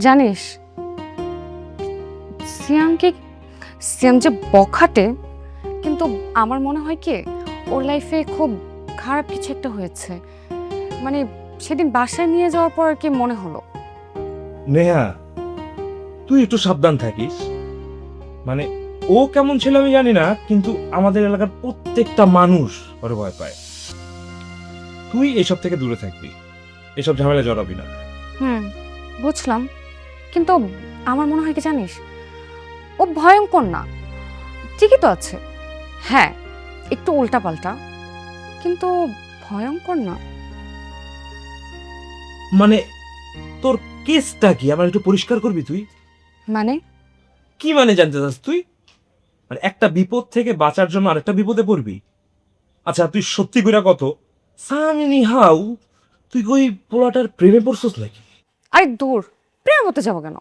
জানিস সিয়ামকে সিয়াম যে বখাটে, কিন্তু আমার মনে হয় কি ওর লাইফে খুব খারাপ কিছু একটা হয়েছে। মানে সেদিন বাসায় নিয়ে যাওয়ার পর আর কি মনে হলো। নেহা, তুই একটু সাবধান থাকিস। মানে ও কেমন ছিল আমি জানি না, কিন্তু আমাদের এলাকার প্রত্যেকটা মানুষ ওরে ভয় পায়। তুই এসব থেকে দূরে থাকবি, এসব ঝামেলা জড়াবি না। বুঝলাম, কিন্তু আমার মনে হয় কি জানিস, ও ভয়ঙ্কর না, ঠিকই তো আছে। হ্যাঁ, একটু উল্টাপাল্টা, কিন্তু ভয়ঙ্কর না। মানে তোর কেসটা কি আমার একটু পরিষ্কার করবি তুই? মানে কি মানে জানতে চাস তুই? মানে একটা বিপদ থেকে বাঁচার জন্য আরেকটা বিপদে পড়বি? আচ্ছা তুই সত্যি কইরা কত, সামিনি হাউ তুই কই পোলাটার প্রেমে পড়ছস নাকি? আরে দূর, প্রেম হতে যাবো কেন?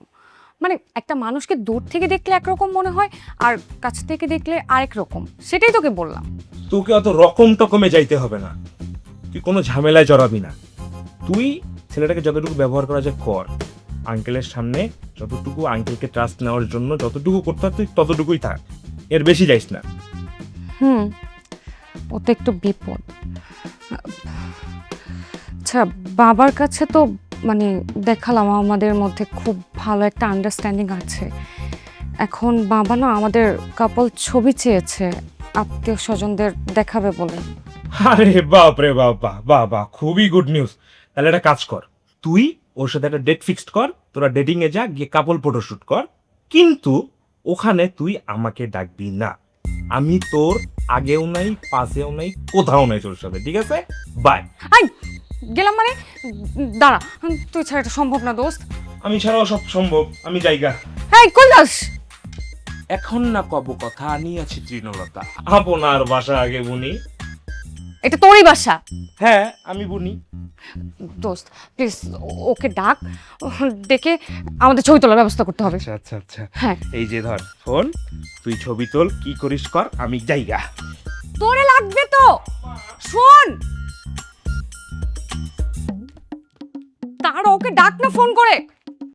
মানে একটা মানুষকে দূর থেকে দেখলে একরকম মনে হয়, আর কাছ থেকে দেখলে আরেক রকম, সেটাই তোকে বললাম। তোকে অত রকম টকমে যাইতে হবে না, তুই কোনো ঝামেলায় জড়াবি না। তুই ছেলেটাকে যতটুকু ব্যবহার করা যায় কর, আঙ্কেলের সামনে যতটুকু আঙ্কেলকে ট্রাস্ট নেওয়ার জন্য যতটুকু করতে হয় তুই ততটুকুই থাক, এর বেশি যাইস না। ও তো একটু বিপদ। আচ্ছা, বাবার কাছে তো মানে দেখালাম আমাদের মধ্যে খুব ভালো একটা আন্ডারস্ট্যান্ডিং আছে। এখন বাবা না আমাদের কাপল ছবি চেয়েছে আত্মীয় স্বজনদের দেখাবে বলে। আরে বাপ রে বাপ, বাহ বাহ বাহ, খুবই গুড নিউজ। তাহলে একটা কাজ কর, তুই ওর সাথে একটা ডেট ফিক্সড কর, তোরা ডেটিং এ যা, গিয়ে কাপল ফটোশুট কর। কিন্তু ওখানে তুই আমাকে ডাকবি না, আমি তোর আগেও নাই পাশেও নাই কোথাও নাই তোর সাথে, ঠিক আছে? বাই। আই গেলাম মানে, দাঁড়া, তুই ছাড়া এটা সম্ভব না দোস্ত। আমি ছাড়াও সব সম্ভব, আমি জায়গা। এই কই যাস? এখন না কব কথা আনিয়াছি তৃণলতা, আপনার বাসা আগে বুনি। এটা তোরই বাসা। হ্যাঁ আমি বুনি। দোস্ত প্লিজ ওকে ডাক, ডেকে আমাদের ছবি তোলার ব্যবস্থা করতে হবে। আচ্ছা আচ্ছা আচ্ছা, হ্যাঁ, এই যে ধর ফোন, তুই ছবি তোল, কি করিস কর, আমি জায়গা। তোরে লাগবে তো, শোন। তার ওকে ডাক না ফোন করে।